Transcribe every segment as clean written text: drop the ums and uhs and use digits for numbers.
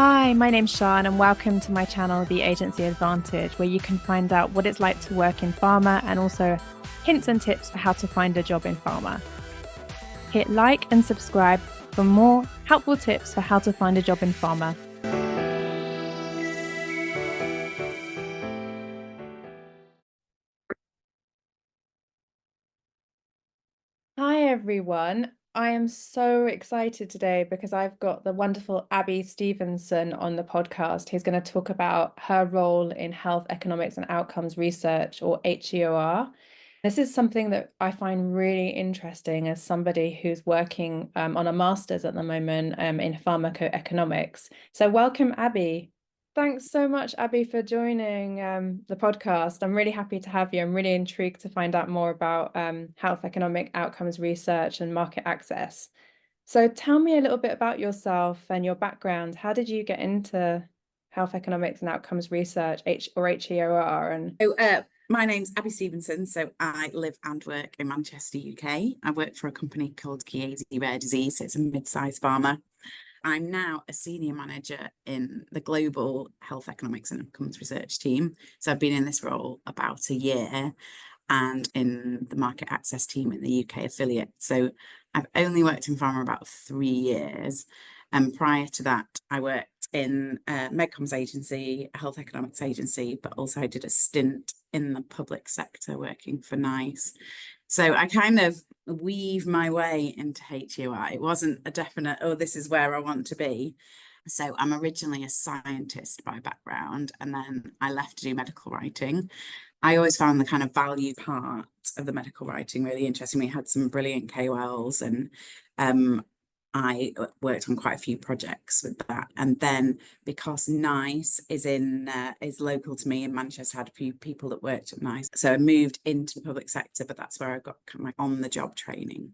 Hi, my name's Sian and welcome to my channel, The Agency Advantage, where you can find out what it's like to work in pharma and also hints and tips for how to find a job in pharma. Hit like and subscribe for more helpful tips for how to find a job in pharma. Hi everyone. I am so excited today because I've got the wonderful Abi Stevenson on the podcast who's going to talk about her role in health economics and outcomes research, or HEOR. This is something that I find really interesting as somebody who's working on a master's at the moment in pharmacoeconomics. So welcome, Abi. Thanks so much, Abi, for joining the podcast. I'm really happy to have you. I'm really intrigued to find out more about health economic outcomes research and market access. So tell me a little bit about yourself and your background. How did you get into health economics and outcomes research, HEOR? My name's Abi Stevenson. So I live and work in Manchester, UK. I work for a company called Chiesi Rare Disease. It's a mid-sized pharma. I'm now a senior manager in the global health economics and outcomes research team. So I've been in this role about a year and in the market access team in the UK affiliate. So I've only worked in pharma about 3 years. And prior to that, I worked in a medcoms agency, a health economics agency, but also I did a stint in the public sector working for NICE. So I kind of weave my way into HEOR. It wasn't a definite, oh, this is where I want to be. So I'm originally a scientist by background, and then I left to do medical writing. I always found the kind of value part of the medical writing really interesting. We had some brilliant KOLs, and I worked on quite a few projects with that. And then because NICE is local to me in Manchester, I had a few people that worked at NICE. So I moved into the public sector, but that's where I got kind of on-the-job training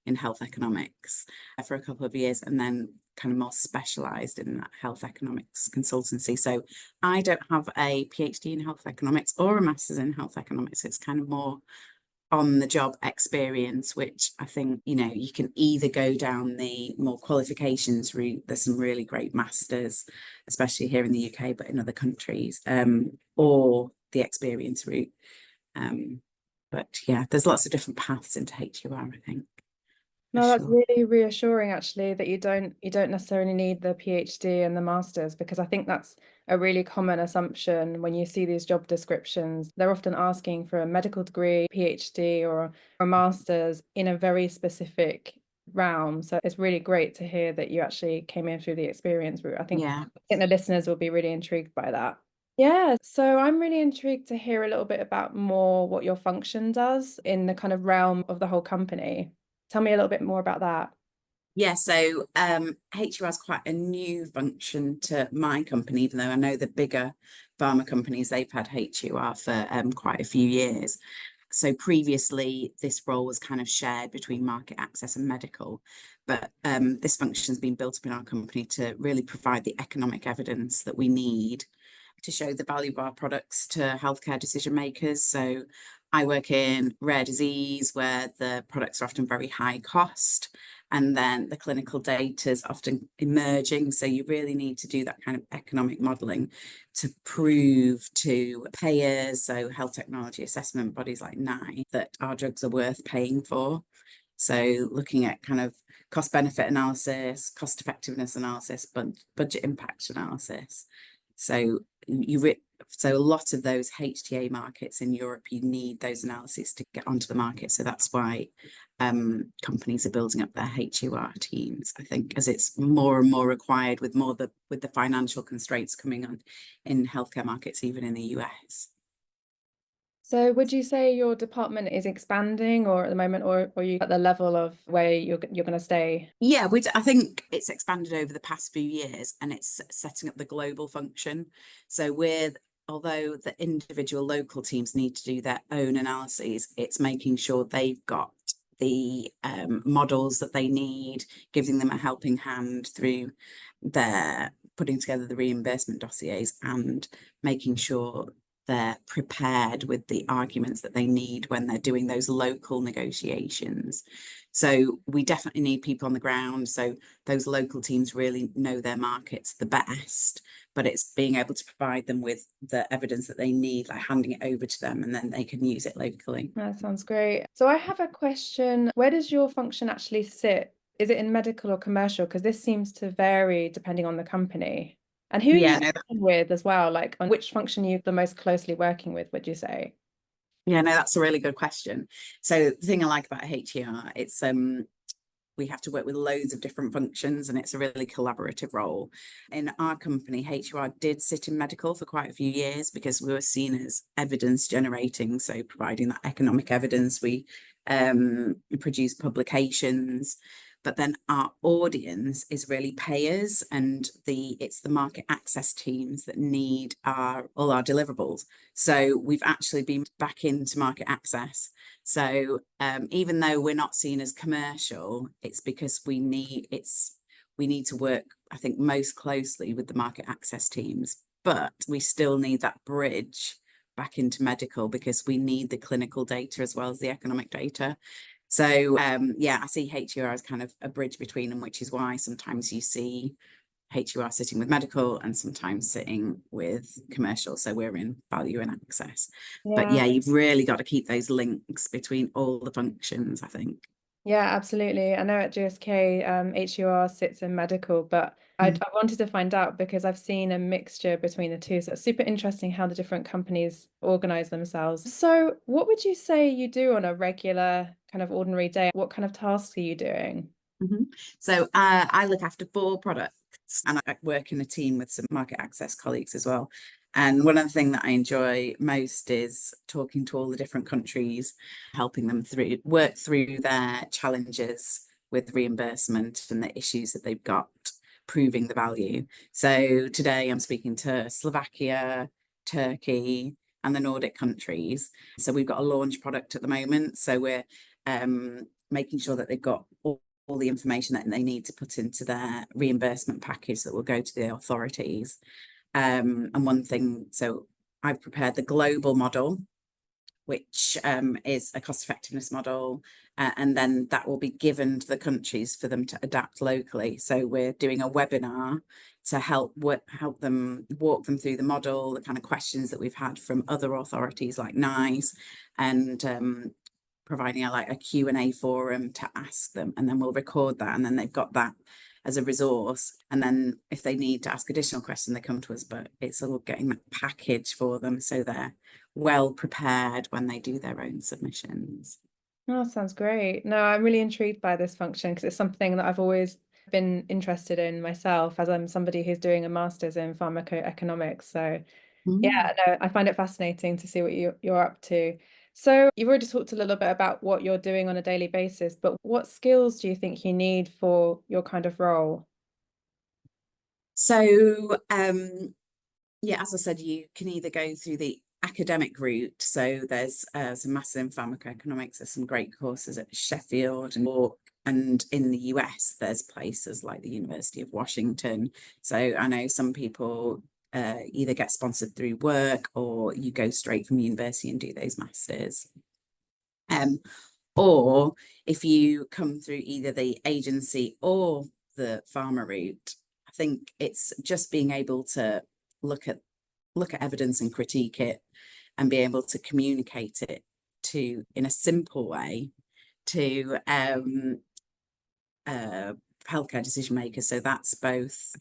in health economics for a couple of years, and then kind of more specialised in that health economics consultancy. So I don't have a PhD in health economics or a master's in health economics. It's kind of more on the job experience, which I think, you can either go down the more qualifications route. There's some really great masters, especially here in the UK, but in other countries, or the experience route. But yeah, there's lots of different paths into HEOR, I think. No, that's really reassuring actually, that you don't necessarily need the PhD and the masters, because I think that's a really common assumption when you see these job descriptions. They're often asking for a medical degree, PhD, or a master's in a very specific realm. So it's really great to hear that you actually came in through the experience route. I think the listeners will be really intrigued by that. Yeah, so I'm really intrigued to hear a little bit about more what your function does in the kind of realm of the whole company. Tell me a little bit more about that. Yeah, so HEOR is quite a new function to my company, even though I know the bigger pharma companies, they've had HEOR for quite a few years. So previously, this role was kind of shared between market access and medical, but this function has been built up in our company to really provide the economic evidence that we need to show the value of our products to healthcare decision makers. So I work in rare disease, where the products are often very high cost, and then the clinical data is often emerging. So you really need to do that kind of economic modelling to prove to payers, so health technology assessment bodies like NICE, that our drugs are worth paying for. So looking at kind of cost benefit analysis, cost effectiveness analysis, budget impact analysis. So so a lot of those HTA markets in Europe, you need those analyses to get onto the market. So that's why companies are building up their HEOR teams, I think, as it's more and more required with the financial constraints coming on in healthcare markets, even in the US. So would you say your department is expanding, or at the moment, or are you at the level of where you're going to stay? Yeah, I think it's expanded over the past few years, and it's setting up the global function. So although the individual local teams need to do their own analyses, it's making sure they've got the models that they need, giving them a helping hand through their putting together the reimbursement dossiers, and making sure they're prepared with the arguments that they need when they're doing those local negotiations. So we definitely need people on the ground. So those local teams really know their markets the best, but it's being able to provide them with the evidence that they need, like handing it over to them, and then they can use it locally. That sounds great. So I have a question. Where does your function actually sit? Is it in medical or commercial? Because this seems to vary depending on the company. And who are you Yeah, no, working with as well? Like, on which function are you the most closely working with, would you say? yeah, no, that's a really good question. So the thing I like about HER, it's we have to work with loads of different functions, and it's a really collaborative role. In our company, HER did sit in medical for quite a few years because we were seen as evidence generating, so providing that economic evidence. We produce publications, but then our audience is really payers, and it's the market access teams that need all our deliverables. So we've actually been back into market access. So even though we're not seen as commercial, it's because we need to work, I think, most closely with the market access teams, but we still need that bridge back into medical because we need the clinical data as well as the economic data. So yeah, I see HEOR as kind of a bridge between them, which is why sometimes you see HEOR sitting with medical and sometimes sitting with commercial. So we're in value and access. But Yeah. yeah, you've really got to keep those links between all the functions, I think. Yeah, absolutely. I know at GSK, HEOR sits in medical, but Mm. I wanted to find out because I've seen a mixture between the two. So it's super interesting how the different companies organize themselves. So what would you say you do on a regular kind of ordinary day? What kind of tasks are you doing? Mhm. So I look after 4 products, and I work in a team with some market access colleagues as well. And one of the things that I enjoy most is talking to all the different countries, helping them work through their challenges with reimbursement and the issues that they've got, proving the value. So today I'm speaking to Slovakia, Turkey, and the Nordic countries. So we've got a launch product at the moment. So we're making sure that they've got all the information that they need to put into their reimbursement package that will go to the authorities. And one thing, so I've prepared the global model, which is a cost effectiveness model, and then that will be given to the countries for them to adapt locally. So we're doing a webinar to help them walk them through the model, the kind of questions that we've had from other authorities like NICE, and providing a Q&A forum to ask them, and then we'll record that, and then they've got that as a resource, and then if they need to ask additional questions they come to us, but it's all getting that package for them so they're well prepared when they do their own submissions. Oh, sounds great. No, I'm really intrigued by this function because it's something that I've always been interested in myself as I'm somebody who's doing a master's in pharmacoeconomics. So Mm. yeah, no, I find it fascinating to see what you're up to. So you've already talked a little bit about what you're doing on a daily basis, but what skills do you think you need for your kind of role? So yeah, as I said, you can either go through the academic route. So there's some massive in pharmacoeconomics. There's some great courses at Sheffield and York, and in the US, there's places like the University of Washington. So I know some people either get sponsored through work or you go straight from university and do those masters. Or if you come through either the agency or the pharma route, I think it's just being able to look at evidence and critique it and be able to communicate it to in a simple way to healthcare decision makers. So that's both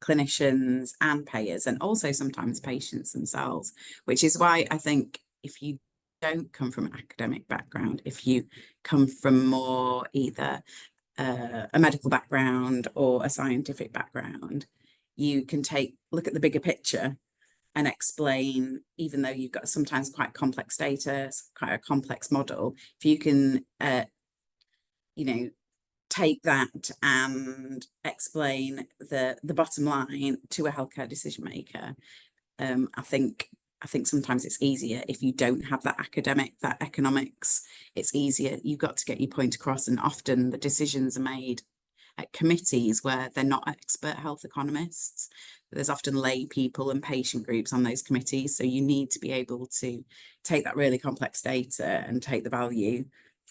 clinicians and payers, and also sometimes patients themselves, which is why I think if you don't come from an academic background, if you come from more either a medical background or a scientific background, you can look at the bigger picture and explain, even though you've got sometimes quite complex data, quite a complex model, if you can, take that and explain the bottom line to a healthcare decision maker, I think sometimes it's easier if you don't have that economics. It's easier. You've got to get your point across, and often the decisions are made at committees where they're not expert health economists. There's often lay people and patient groups on those committees. So you need to be able to take that really complex data and take the value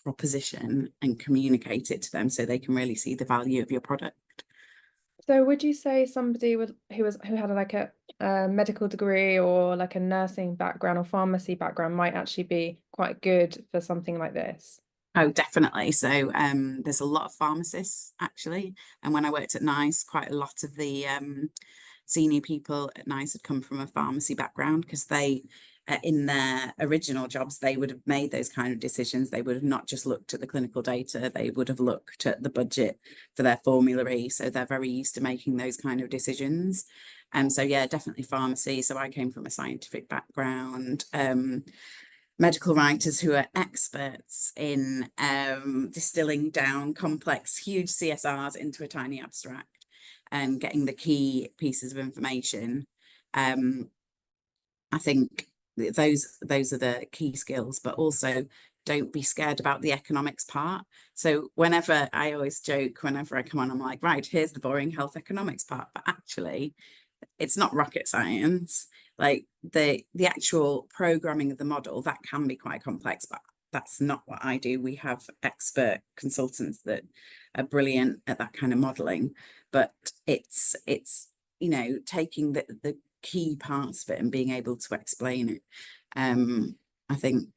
proposition and communicate it to them so they can really see the value of your product. So would you say somebody who had like a medical degree or like a nursing background or pharmacy background might actually be quite good for something like this? Oh, definitely. So there's a lot of pharmacists actually. And when I worked at NICE, quite a lot of the senior people at NICE had come from a pharmacy background because they, in their original jobs, they would have made those kind of decisions. They would have not just looked at the clinical data, they would have looked at the budget for their formulary. So they're very used to making those kind of decisions. So yeah, definitely pharmacy. So I came from a scientific background. Medical writers who are experts in distilling down complex, huge CSRs into a tiny abstract and getting the key pieces of information. I think those are the key skills, but also don't be scared about the economics part. So whenever I always joke, whenever I come on, I'm like, right, here's the boring health economics part, but actually it's not rocket science. Like the actual programming of the model, that can be quite complex, but that's not what I do. We have expert consultants that are brilliant at that kind of modeling, but it's taking the key parts of it and being able to explain it. I think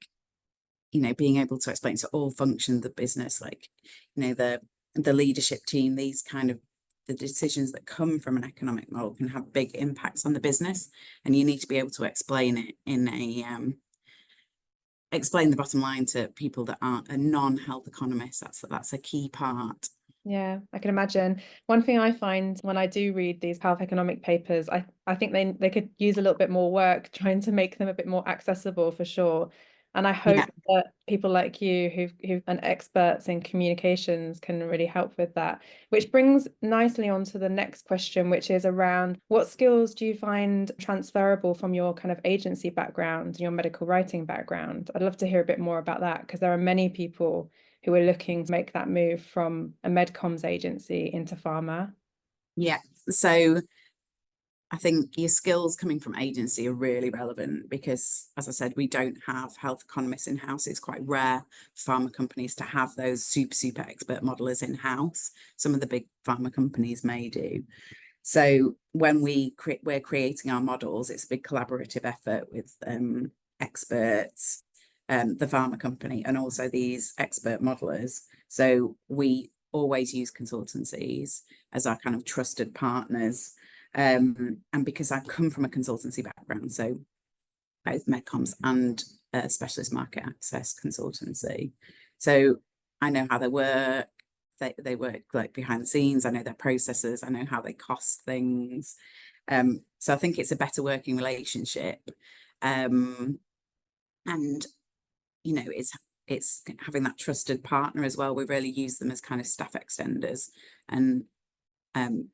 being able to explain to all functions of the business, like the leadership team, these kind of the decisions that come from an economic model can have big impacts on the business, and you need to be able to explain it in a explain the bottom line to people that aren't a non-health economist. That's a key part. Yeah, I can imagine. One thing I find when I do read these health economic papers, I think they could use a little bit more work trying to make them a bit more accessible for sure. And I Yeah. hope that people like you who've and experts in communications can really help with that. Which brings nicely on to the next question, which is around what skills do you find transferable from your kind of agency background and your medical writing background? I'd love to hear a bit more about that because there are many people who are looking to make that move from a medcoms agency into pharma. Yeah. So I think your skills coming from agency are really relevant because, as I said, we don't have health economists in-house. It's quite rare for pharma companies to have those super expert modelers in-house. Some of the big pharma companies may do. So when we're creating our models, it's a big collaborative effort with experts, the pharma company, and also these expert modelers. So we always use consultancies as our kind of trusted partners. And because I come from a consultancy background, so both medcoms and specialist market access consultancy, so I know how they work. They work like behind the scenes. I know their processes. I know how they cost things. So I think it's a better working relationship. And it's having that trusted partner as well. We really use them as kind of staff extenders. And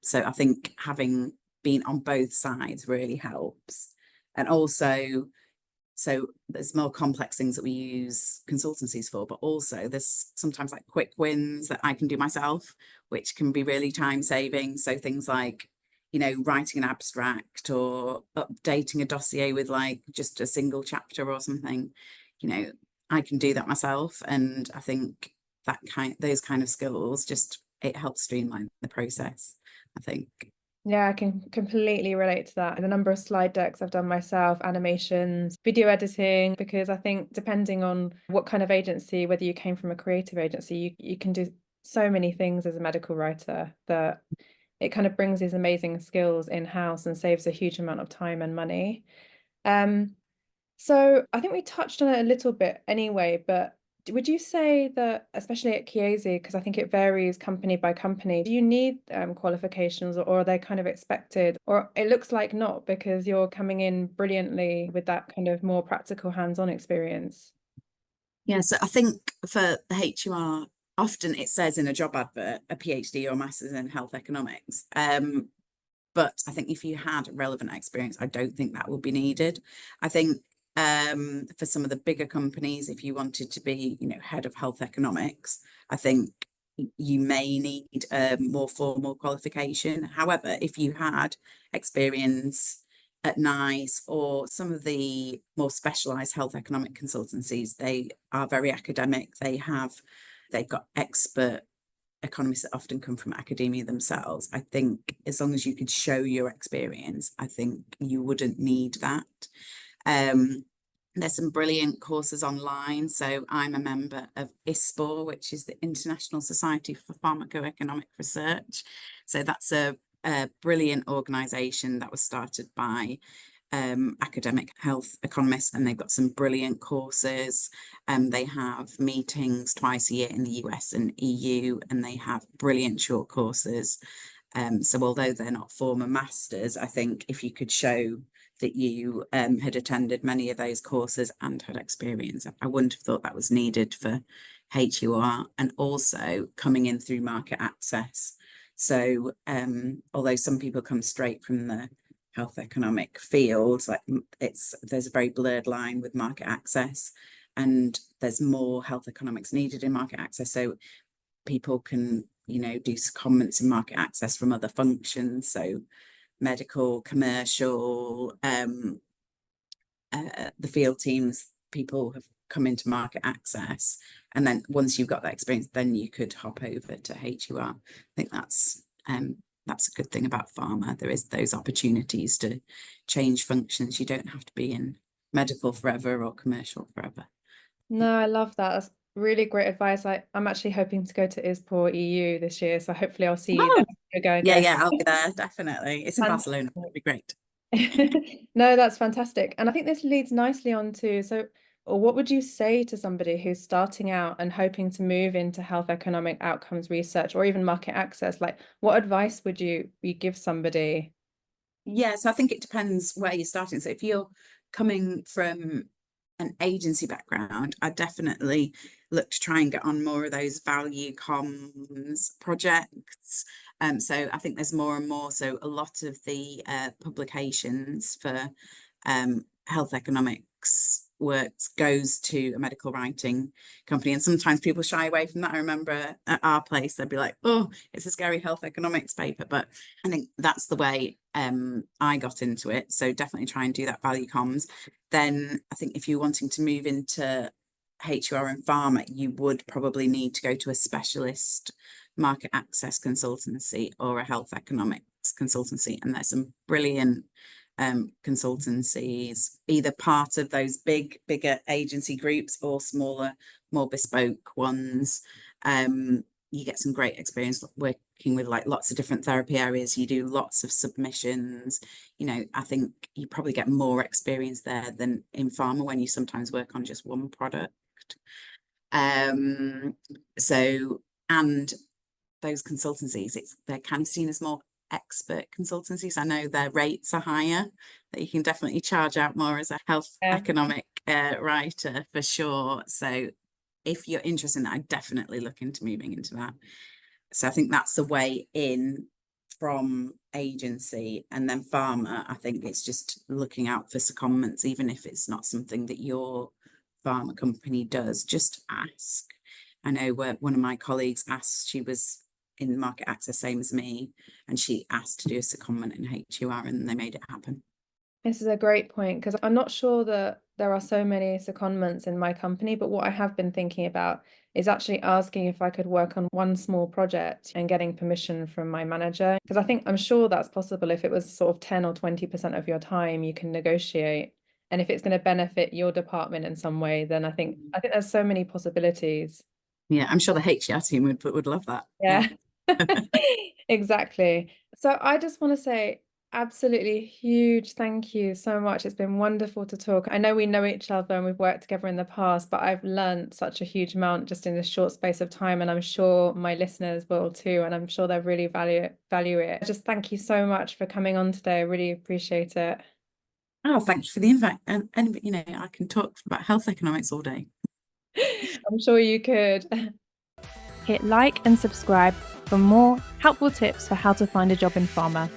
so I think having been on both sides really helps. And also, so there's more complex things that we use consultancies for, but also there's sometimes like quick wins that I can do myself, which can be really time saving. So things like, writing an abstract or updating a dossier with like just a single chapter or something, I can do that myself. And I think those kind of skills, it helps streamline the process, I think. Yeah, I can completely relate to that. And a number of slide decks I've done myself, animations, video editing, because I think depending on what kind of agency, whether you came from a creative agency, you can do so many things as a medical writer that it kind of brings these amazing skills in-house and saves a huge amount of time and money. So I think we touched on it a little bit anyway, but would you say that, especially at Chiesi, because I think it varies company by company, do you need qualifications or are they kind of expected? Or it looks like not because you're coming in brilliantly with that kind of more practical hands-on experience. Yeah, so I think for the HEOR, often it says in a job advert, a PhD or master's in health economics. But I think if you had relevant experience, I don't think that would be needed. I think for some of the bigger companies, if you wanted to be, head of health economics, I think, you may need a more formal qualification. However, if you had experience at NICE or some of the more specialised health economic consultancies, they are very academic. They've got expert economists that often come from academia themselves. I think as long as you could show your experience, I think you wouldn't need that. There's some brilliant courses online. So I'm a member of ISPOR, which is the International Society for Pharmacoeconomic Research. So that's a brilliant organisation that was started by academic health economists, and they've got some brilliant courses. They have meetings twice a year in the US and EU, and they have brilliant short courses. So although they're not formal masters, I think if you could show that you had attended many of those courses and had experience, I wouldn't have thought that was needed for HEOR, and also coming in through market access. So although some people come straight from the health economic field, like there's a very blurred line with market access, and there's more health economics needed in market access. So people can, do secondments in market access from other functions. So medical, commercial, the field teams, people have come into market access. And then once you've got that experience, then you could hop over to HEOR. I think that's a good thing about pharma. There is those opportunities to change functions. You don't have to be in medical forever or commercial forever. No, I love that. That's really great advice. I'm actually hoping to go to ISPOR EU this year, so hopefully I'll see you there. You're going there. Yeah, I'll be there, definitely. It's in Barcelona, it'll be great. No, that's fantastic. And I think this leads nicely on to, or what would you say to somebody who's starting out and hoping to move into health economic outcomes research or even market access? Like, what advice would you give somebody? Yeah, so I think it depends where you're starting. So if you're coming from an agency background, I definitely look to try and get on more of those value comms projects. So I think there's more and more. So a lot of the publications for health economics works goes to a medical writing company, and sometimes people shy away from that. I remember at our place they'd be like, oh, it's a scary health economics paper, but I think that's the way I got into it. So definitely try and do that value comms. Then I think if you're wanting to move into HEOR and pharma, you would probably need to go to a specialist market access consultancy or a health economics consultancy, and there's some brilliant consultancies, either part of those bigger agency groups or smaller, more bespoke ones. You get some great experience working with like lots of different therapy areas. You do lots of submissions. I think you probably get more experience there than in pharma when you sometimes work on just one product. So, and those consultancies, they're kind of seen as more expert consultancies. I know their rates are higher, that you can definitely charge out more as a health economic writer for sure. So if you're interested in that, I definitely look into moving into that. So I think that's the way in from agency. And then pharma, I think it's just looking out for secondments, even if it's not something that your pharma company does, just ask. I know where one of my colleagues asked, she was in market access, same as me, and she asked to do a secondment in HEOR, and they made it happen. This is a great point, because I'm not sure that there are so many secondments in my company, but what I have been thinking about is actually asking if I could work on one small project and getting permission from my manager, because I'm sure that's possible. If it was sort of 10 or 20% of your time, you can negotiate. And if it's going to benefit your department in some way, then I think there's so many possibilities. Yeah, I'm sure the HEOR team would love that. Yeah. Exactly. So I just want to say absolutely huge thank you so much. It's been wonderful to talk. I know we know each other and we've worked together in the past, but I've learned such a huge amount just in this short space of time, and I'm sure my listeners will too, and I'm sure they'll really value it. Just thank you so much for coming on today. I really appreciate it. Oh, thank you for the invite. And I can talk about health economics all day. I'm sure you could. Hit like and subscribe for more helpful tips for how to find a job in pharma.